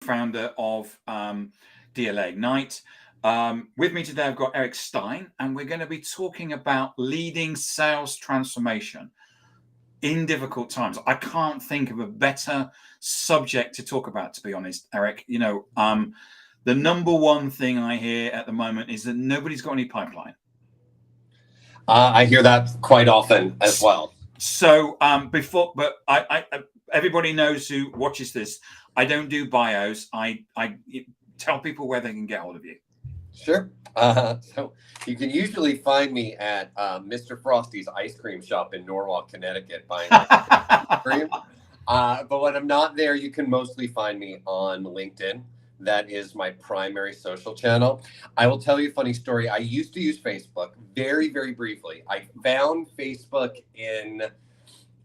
co-founder of DLA Ignite. With me today, I've got Eric Stine, and we're going to be talking about leading sales transformation in difficult times. I can't think of a better subject to talk about, to be honest, Eric. The number one thing I hear at the moment is that nobody's got any pipeline. I hear that quite often as well. So everybody knows who watches this. I don't do bios. I tell people where they can get hold of you. Sure. So you can usually find me at Mr. Frosty's ice cream shop in Norwalk, Connecticut, buying ice cream. But when I'm not there, you can mostly find me on LinkedIn. That is my primary social channel. I will tell you a funny story. I used to use Facebook very, very briefly. I found Facebook in,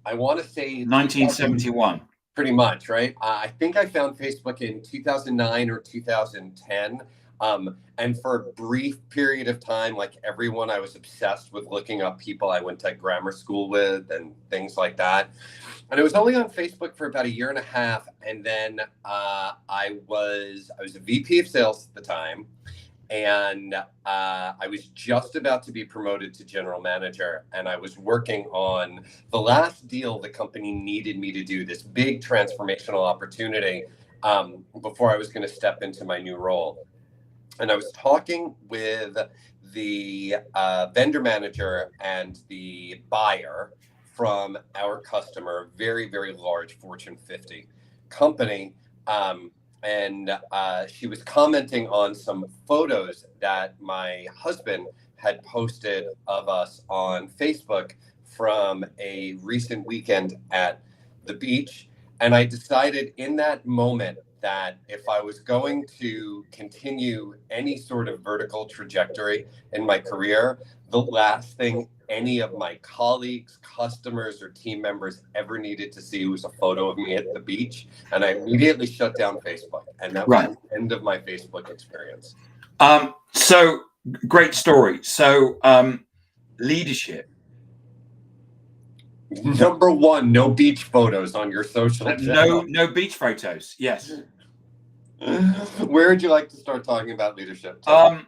I want to say 1971. Pretty much, right? I think I found Facebook in 2009 or 2010. And for a brief period of time, like everyone, I was obsessed with looking up people I went to grammar school with and things like that. And I was only on Facebook for about a year and a half. And then I was a VP of sales at the time. And I was just about to be promoted to general manager. And I was working on the last deal the company needed me to do, this big transformational opportunity before I was going to step into my new role. And I was talking with the vendor manager and the buyer from our customer, very, very large Fortune 50 company. And she was commenting on some photos that my husband had posted of us on Facebook from a recent weekend at the beach. And I decided in that moment that if I was going to continue any sort of vertical trajectory in my career, the last thing any of my colleagues, customers, or team members ever needed to see was a photo of me at the beach. And I immediately shut down Facebook. And that was the end of my Facebook experience. So great story. So leadership. Number one, no beach photos on your social channel. No beach photos. Yes. Where would you like to start talking about leadership? I'm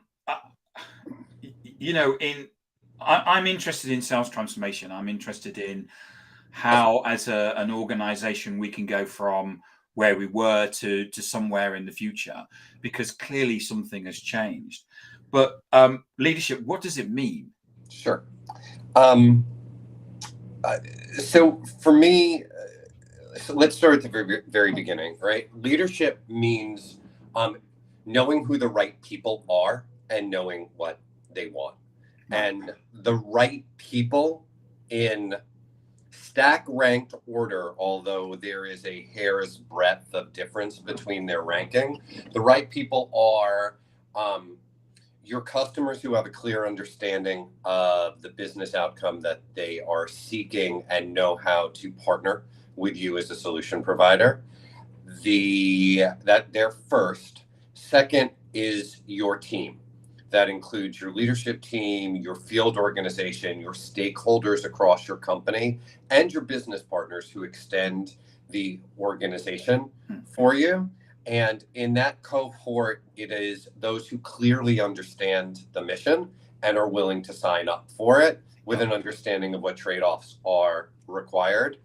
interested in sales transformation. I'm interested in how, as an organization, we can go from where we were to somewhere in the future, because clearly something has changed. But leadership, what does it mean? Sure. So for me, let's start at the very, very beginning, right? Leadership means knowing who the right people are and knowing what they want. And the right people in stack ranked order, although there is a hair's breadth of difference between their ranking, the right people are your customers who have a clear understanding of the business outcome that they are seeking and know how to partner with you as a solution provider. That they're first. Second is your team. That includes your leadership team, your field organization, your stakeholders across your company, and your business partners who extend the organization for you. And in that cohort, it is those who clearly understand the mission and are willing to sign up for it with an understanding of what trade-offs are required.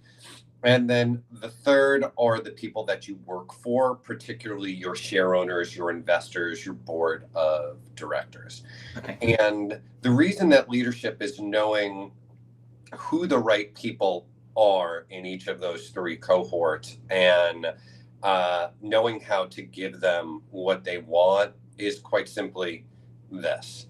And then the third are the people that you work for, particularly your share owners, your investors, your board of directors. Okay. And the reason that leadership is knowing who the right people are in each of those three cohorts and knowing how to give them what they want is quite simply this.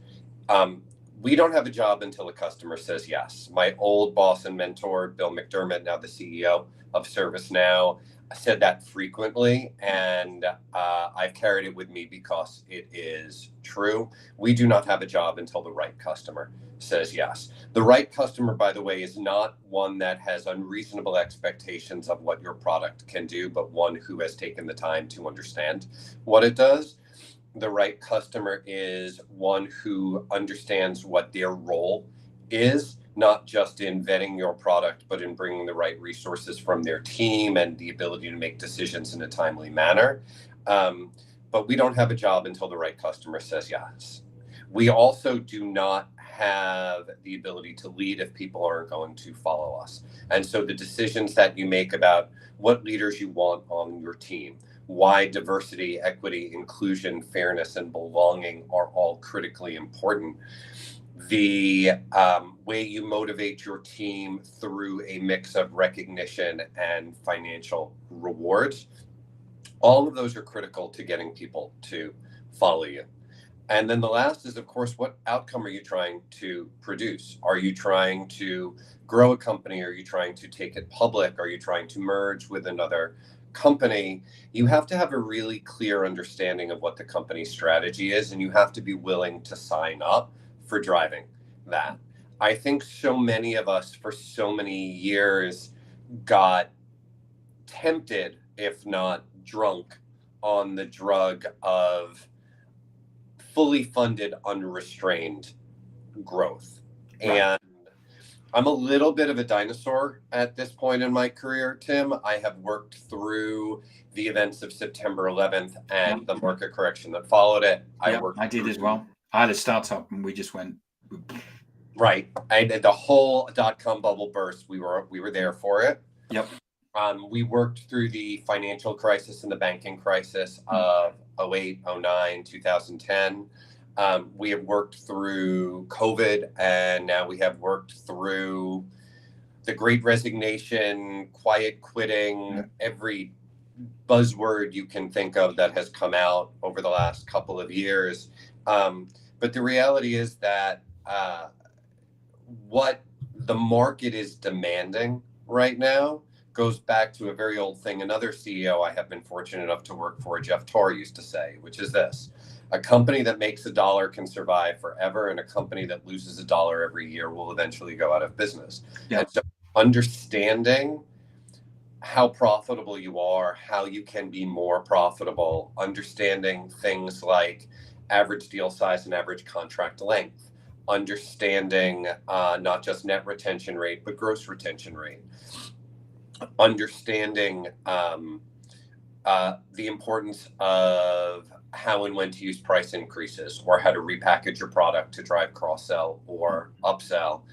We don't have a job until a customer says yes. My old boss and mentor, Bill McDermott, now the CEO of ServiceNow, said that frequently, and I've carried it with me because it is true. We do not have a job until the right customer says yes. The right customer, by the way, is not one that has unreasonable expectations of what your product can do, but one who has taken the time to understand what it does. The right customer is one who understands what their role is, not just in vetting your product, but in bringing the right resources from their team and the ability to make decisions in a timely manner. But we don't have a job until the right customer says yes. We also do not have the ability to lead if people aren't going to follow us. And so the decisions that you make about what leaders you want on your team, why diversity, equity, inclusion, fairness, and belonging are all critically important. The way you motivate your team through a mix of recognition and financial rewards, all of those are critical to getting people to follow you. And then the last is, of course, what outcome are you trying to produce? Are you trying to grow a company? Are you trying to take it public? Are you trying to merge with another company? You have to have a really clear understanding of what the company's strategy is, and you have to be willing to sign up for driving that. I think so many of us for so many years got tempted, if not drunk, on the drug of fully funded, unrestrained growth. Right. And I'm a little bit of a dinosaur at this point in my career, Tim. I have worked through the events of September 11th and the market correction that followed it. I did as well. I had a startup and we just went. Right. And the whole dot-com bubble burst. We were there for it. Yep. We worked through the financial crisis and the banking crisis of 08, 09, 2010. We have worked through COVID, and now we have worked through the Great Resignation, quiet quitting, every buzzword you can think of that has come out over the last couple of years. But the reality is that what the market is demanding right now goes back to a very old thing another CEO I have been fortunate enough to work for, Jeff Torr, used to say, which is this: a company that makes $1 can survive forever, and a company that loses $1 every year will eventually go out of business. And so understanding how profitable you are, how you can be more profitable, understanding things like average deal size and average contract length, understanding not just net retention rate, but gross retention rate, understanding the importance of how and when to use price increases, or how to repackage your product to drive cross-sell or upsell,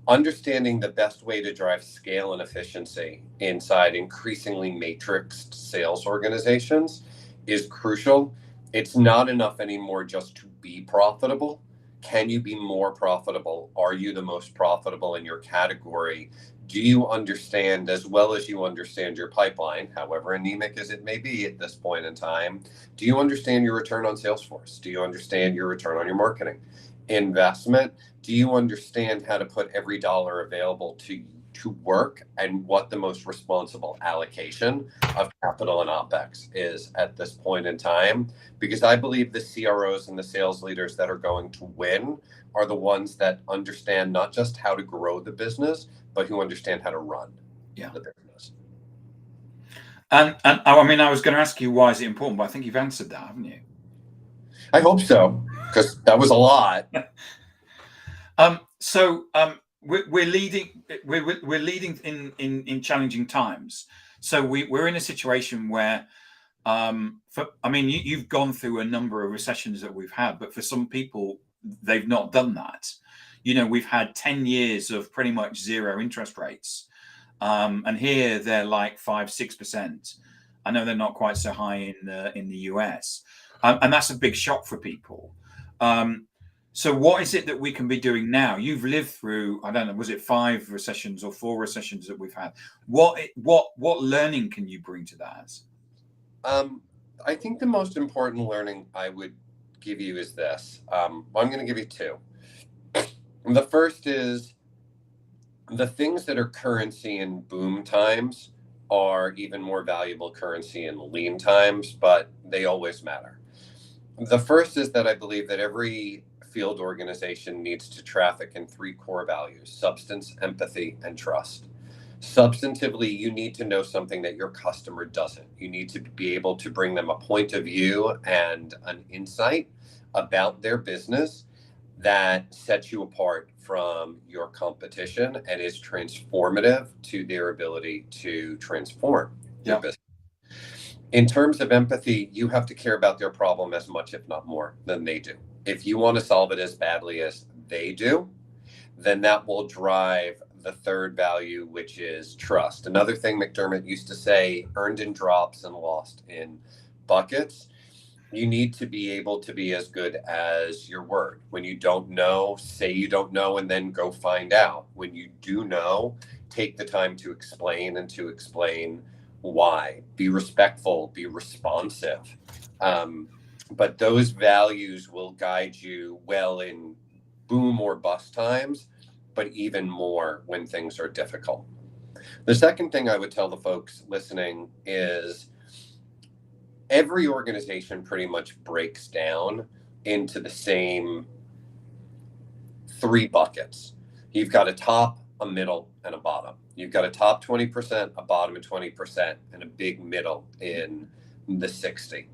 understanding the best way to drive scale and efficiency inside increasingly matrixed sales organizations is crucial. It's not enough anymore just to be profitable. Can you be more profitable? Are you the most profitable in your category? Do you understand, as well as you understand your pipeline, however anemic as it may be at this point in time, do you understand your return on Salesforce? Do you understand your return on your marketing investment? Do you understand how to put every dollar available to work, and what the most responsible allocation of capital and OpEx is at this point in time? Because I believe the CROs and the sales leaders that are going to win are the ones that understand not just how to grow the business, but who understand how to run the business. And I mean, I was going to ask you, why is it important? But I think you've answered that, haven't you? I hope so, because that was a lot. We're leading in challenging times. So we're in a situation where, you've gone through a number of recessions that we've had, but for some people, they've not done that. We've had 10 years of pretty much zero interest rates. And here they're like 5-6%. I know they're not quite so high in the US. And that's a big shock for people. So what is it that we can be doing now? You've lived through, I don't know, was it 5 recessions or 4 recessions that we've had? What learning can you bring to that? I think the most important learning I would give you is this. I'm going to give you 2. The first is, the things that are currency in boom times are even more valuable currency in lean times, but they always matter. The first is that I believe that every field organization needs to traffic in 3 core values: substance, empathy, and trust. Substantively, you need to know something that your customer doesn't. You need to be able to bring them a point of view and an insight about their business that sets you apart from your competition and is transformative to their ability to transform their business. In terms of empathy, you have to care about their problem as much, if not more, than they do. If you want to solve it as badly as they do, then that will drive the third value, which is trust. Another thing McDermott used to say, earned in drops and lost in buckets. You need to be able to be as good as your word. When you don't know, say you don't know and then go find out. When you do know, take the time to explain and to explain why. Be respectful, be responsive. But those values will guide you well in boom or bust times, but even more when things are difficult. The second thing I would tell the folks listening is every organization pretty much breaks down into the same three buckets. You've got a top, a middle, and a bottom. You've got a top 20%, a bottom of 20%, and a big middle in the 60.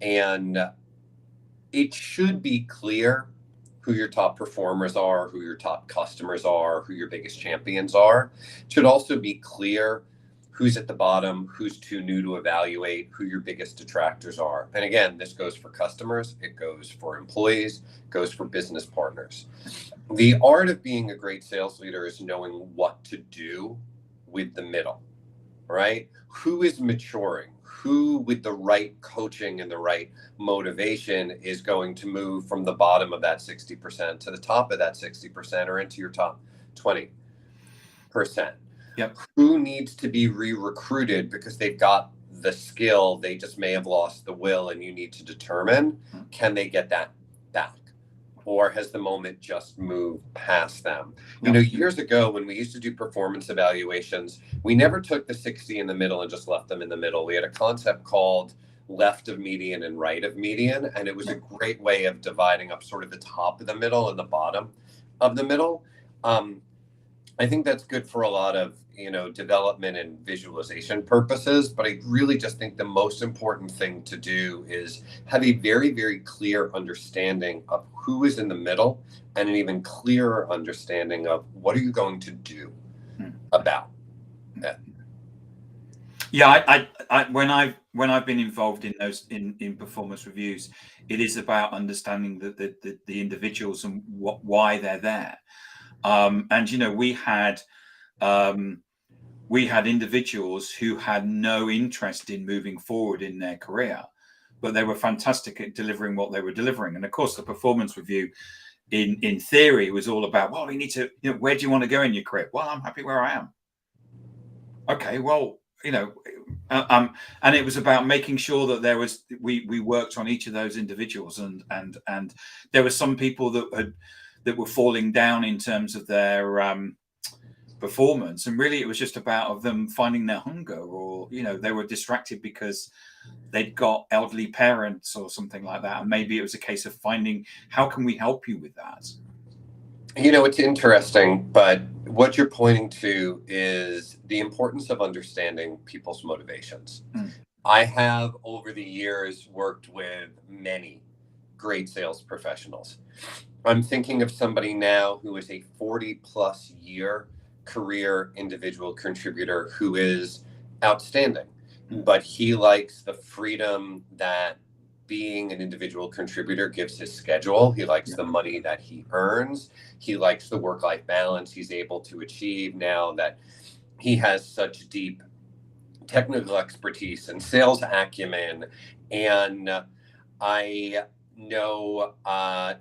And it should be clear who your top performers are, who your top customers are, who your biggest champions are. It should also be clear who's at the bottom, who's too new to evaluate, who your biggest detractors are. And again, this goes for customers, it goes for employees, it goes for business partners. The art of being a great sales leader is knowing what to do with the middle, right? Who is maturing? Who, with the right coaching and the right motivation, is going to move from the bottom of that 60% to the top of that 60% or into your top 20%? Yep. Who needs to be re-recruited because they've got the skill, they just may have lost the will, and you need to determine, can they get that back? Or has the moment just moved past them? You know, years ago when we used to do performance evaluations, we never took the 60 in the middle and just left them in the middle. We had a concept called left of median and right of median, and it was a great way of dividing up sort of the top of the middle and the bottom of the middle. I think that's good for a lot of, development and visualization purposes, but I really just think the most important thing to do is have a very, very clear understanding of who is in the middle and an even clearer understanding of what are you going to do about it. Yeah, when I've been involved in those in performance reviews, it is about understanding the individuals and why they're there. And we had individuals who had no interest in moving forward in their career, but they were fantastic at delivering what they were delivering. And of course, the performance review, in theory, was all about, well, we need to, where do you want to go in your career? Well, I'm happy where I am. Okay, well, and it was about making sure that we worked on each of those individuals, and there were some people that were falling down in terms of their performance, and really it was just about them finding their hunger, or they were distracted because they'd got elderly parents or something like that, and maybe it was a case of finding, how can we help you with that? It's interesting, but what you're pointing to is the importance of understanding people's motivations. I have over the years worked with many great sales professionals. I'm thinking of somebody now who is a 40+ year career individual contributor who is outstanding, but he likes the freedom that being an individual contributor gives his schedule. He likes the money that he earns. He likes the work-life balance he's able to achieve now that he has such deep technical expertise and sales acumen. And I know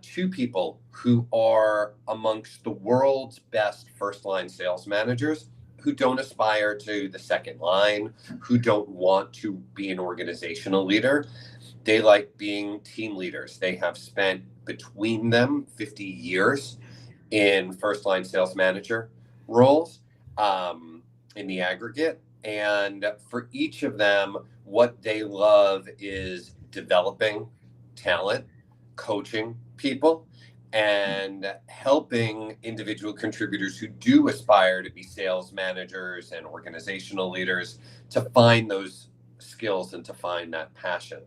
two people who are amongst the world's best first-line sales managers who don't aspire to the second line, who don't want to be an organizational leader. They like being team leaders. They have spent between them 50 years in first-line sales manager roles in the aggregate. And for each of them, what they love is developing talent, coaching people, and helping individual contributors who do aspire to be sales managers and organizational leaders to find those skills and to find that passion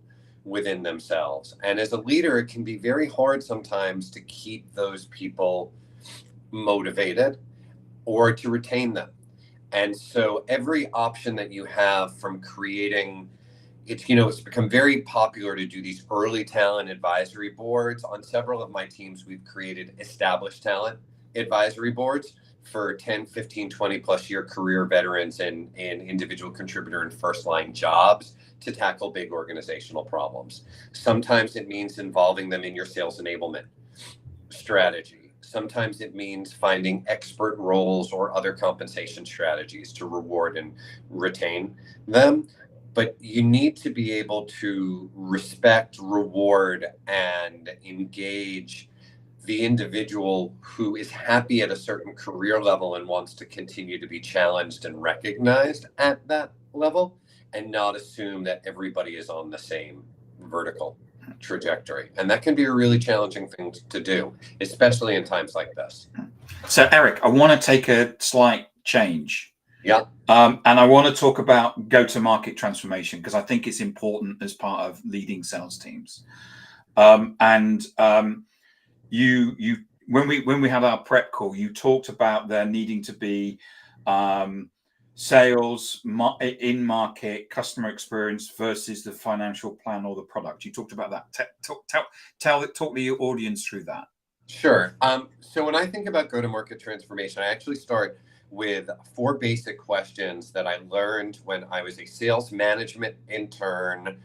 within themselves. And as a leader, it can be very hard sometimes to keep those people motivated or to retain them. And so every option that you have from creating, it's become very popular to do these early talent advisory boards. On several of my teams, we've created established talent advisory boards for 10, 15, 20 plus year career veterans and individual contributor and first line jobs to tackle big organizational problems. Sometimes it means involving them in your sales enablement strategy. Sometimes it means finding expert roles or other compensation strategies to reward and retain them. But you need to be able to respect, reward, and engage the individual who is happy at a certain career level and wants to continue to be challenged and recognized at that level, and not assume that everybody is on the same vertical trajectory. And that can be a really challenging thing to do, especially in times like this. So, Eric, I want to take a slight change. Yeah. And I want to talk about go-to-market transformation because I think it's important as part of leading sales teams. You when we had our prep call, you talked about there needing to be sales in market, customer experience versus the financial plan or the product. You talked about that. Talk to your audience through that. Sure. So when I think about go-to-market transformation, I actually start with 4 basic questions that I learned when I was a sales management intern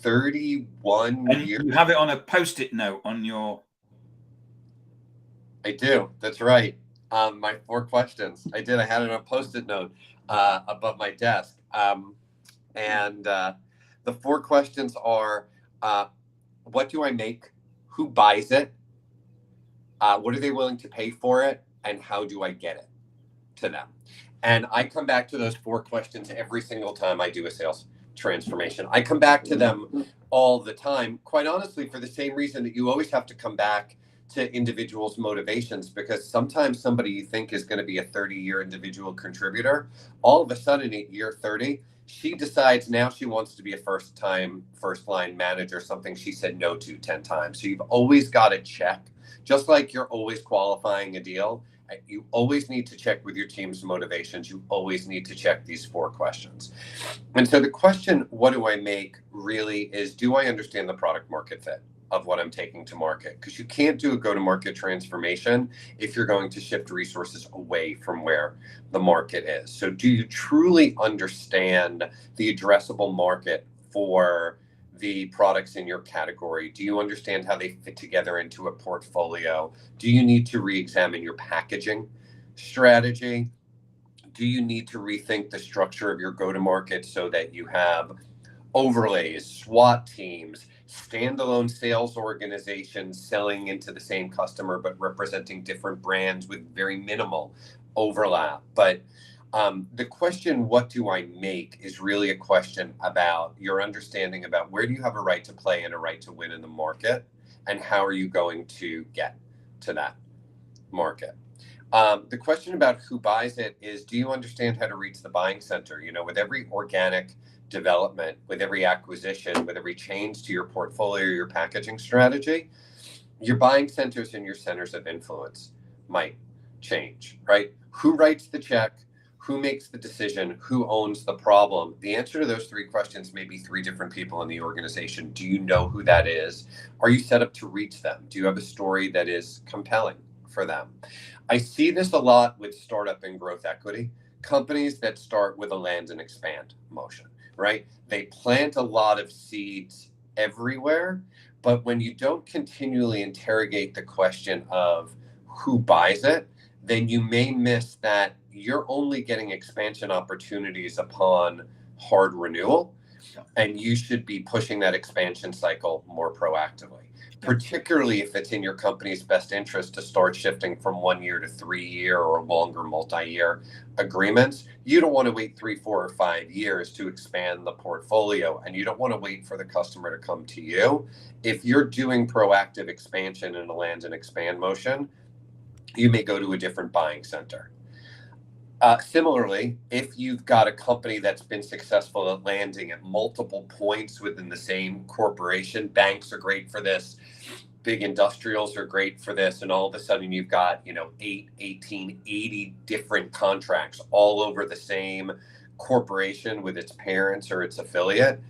31 and years. You have it on a Post-it note on your... I do. That's right. My 4 questions. I did. I had it on a Post-it note above my desk. The 4 questions are, what do I make? Who buys it? What are they willing to pay for it? And how do I get it to them? And I come back to those 4 questions every single time I do a sales transformation. I come back to them all the time, quite honestly, for the same reason that you always have to come back to individuals' motivations, because sometimes somebody you think is going to be a 30-year individual contributor, all of a sudden at year 30, she decides now she wants to be a first-line manager, something she said no to 10 times. So you've always got to check, just like you're always qualifying a deal. You always need to check with your team's motivations. You always need to check these 4 questions. And so the question, what do I make, really is, do I understand the product market fit of what I'm taking to market? Because you can't do a go-to-market transformation if you're going to shift resources away from where the market is. So do you truly understand the addressable market for the products in your category? Do you understand how they fit together into a portfolio? Do you need to re-examine your packaging strategy? Do you need to rethink the structure of your go-to-market so that you have overlays, SWAT teams, standalone sales organizations selling into the same customer but representing different brands with very minimal overlap? But the question, what do I make, is really a question about your understanding about where do you have a right to play and a right to win in the market, and how are you going to get to that market? The question about who buys it is, do you understand how to reach the buying center? With every organic development, with every acquisition, with every change to your portfolio, your packaging strategy, your buying centers and your centers of influence might change, right? Who writes the check? Who makes the decision? Who owns the problem? The answer to those 3 questions may be 3 different people in the organization. Do you know who that is? Are you set up to reach them? Do you have a story that is compelling for them? I see this a lot with startup and growth equity companies that start with a land and expand motion, right? They plant a lot of seeds everywhere, but when you don't continually interrogate the question of who buys it, then you may miss that you're only getting expansion opportunities upon hard renewal, and you should be pushing that expansion cycle more proactively, particularly if it's in your company's best interest to start shifting from 1 year to 3 year or longer multi-year agreements. You don't want to wait 3, 4, or 5 years to expand the portfolio, and you don't want to wait for the customer to come to you. If you're doing proactive expansion in a land and expand motion, you may go to a different buying center. Similarly, if you've got a company that's been successful at landing at multiple points within the same corporation, banks are great for this, big industrials are great for this, and all of a sudden you've got, 8, 18, 80 different contracts all over the same corporation with its parents or its affiliate,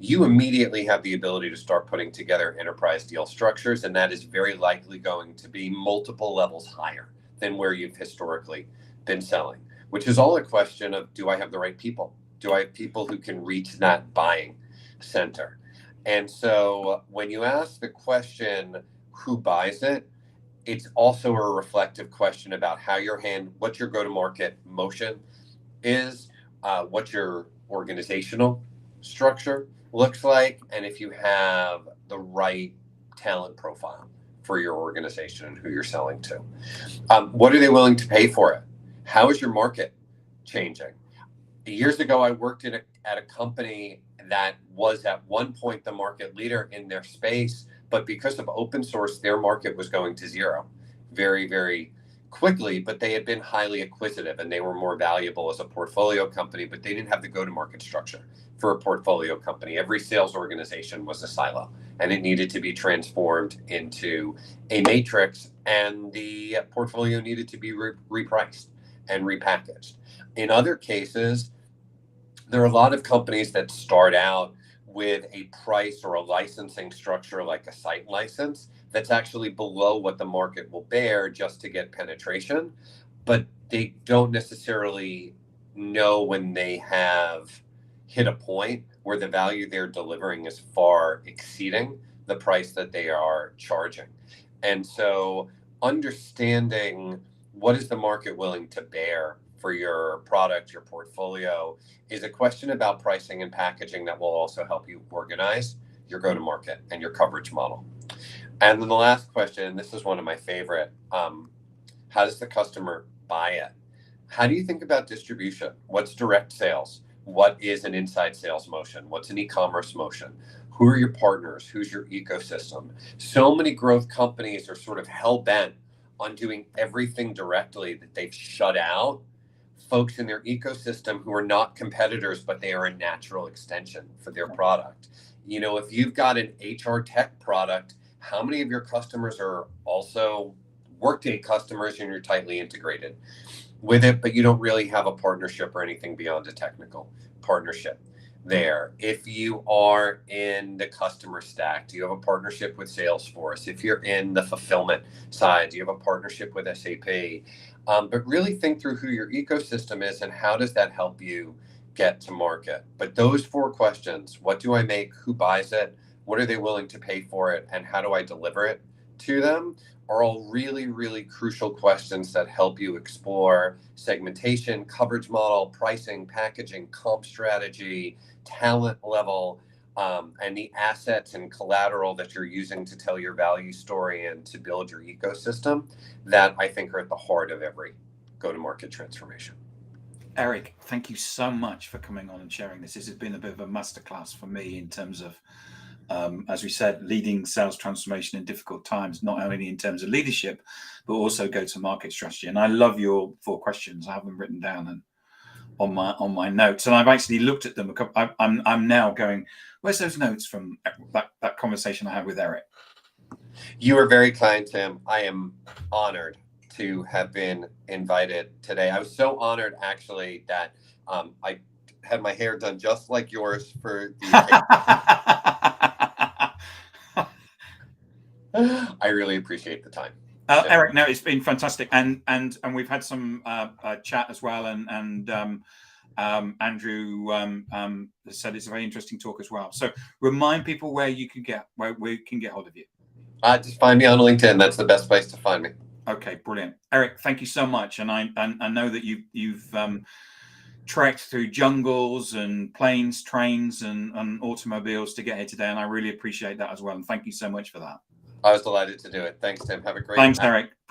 you immediately have the ability to start putting together enterprise deal structures, and that is very likely going to be multiple levels higher than where you've historically been selling, which is all a question of, do I have the right people? Do I have people who can reach that buying center? And so when you ask the question, who buys it, it's also a reflective question about how what your go-to-market motion is, what your organizational structure looks like, and if you have the right talent profile for your organization and who you're selling to. What are they willing to pay for it? How is your market changing? Years ago, I worked at a company that was at one point the market leader in their space, but because of open source, their market was going to zero very, very quickly, but they had been highly acquisitive and they were more valuable as a portfolio company, but they didn't have the go-to-market structure for a portfolio company. Every sales organization was a silo and it needed to be transformed into a matrix, and the portfolio needed to be repriced and repackaged. In other cases, there are a lot of companies that start out with a price or a licensing structure like a site license that's actually below what the market will bear just to get penetration, but they don't necessarily know when they have hit a point where the value they're delivering is far exceeding the price that they are charging. And so understanding what is the market willing to bear for your product, your portfolio, is a question about pricing and packaging that will also help you organize your go-to-market and your coverage model. And then the last question, and this is one of my favorite, how does the customer buy it? How do you think about distribution? What's direct sales? What is an inside sales motion? What's an e-commerce motion? Who are your partners? Who's your ecosystem? So many growth companies are sort of hell-bent on doing everything directly that they've shut out folks in their ecosystem who are not competitors, but they are a natural extension for their product. If you've got an HR tech product, how many of your customers are also Workday customers and you're tightly integrated with it, but you don't really have a partnership or anything beyond a technical partnership there? If you are in the customer stack, do you have a partnership with Salesforce? If you're in the fulfillment side, do you have a partnership with SAP? But really think through who your ecosystem is and how does that help you get to market. But those 4 questions, what do I make, who buys it, what are they willing to pay for it, and how do I deliver it to them, are all really, really crucial questions that help you explore segmentation, coverage model, pricing, packaging, comp strategy, talent level, and the assets and collateral that you're using to tell your value story and to build your ecosystem that I think are at the heart of every go-to-market transformation. Eric, thank you so much for coming on and sharing this. This has been a bit of a masterclass for me in terms of, as we said, leading sales transformation in difficult times, not only in terms of leadership, but also go-to-market strategy. And I love your 4 questions. I have them written down and on my notes, and I've actually looked at them. I'm now going, where's those notes from that conversation I had with Eric? You are very kind, Tim. I am honored to have been invited today. I was so honored, actually, that I had my hair done just like yours for the I really appreciate the time. Eric, no, it's been fantastic, and we've had some chat as well, and Andrew said it's a very interesting talk as well. So remind people where we can get hold of you. Just find me on LinkedIn. That's the best place to find me. Okay, brilliant, Eric. Thank you so much, and I know that you've trekked through jungles and planes, trains, and automobiles to get here today, and I really appreciate that as well. And thank you so much for that. I was delighted to do it. Thanks, Tim. Have a great Thanks, Eric.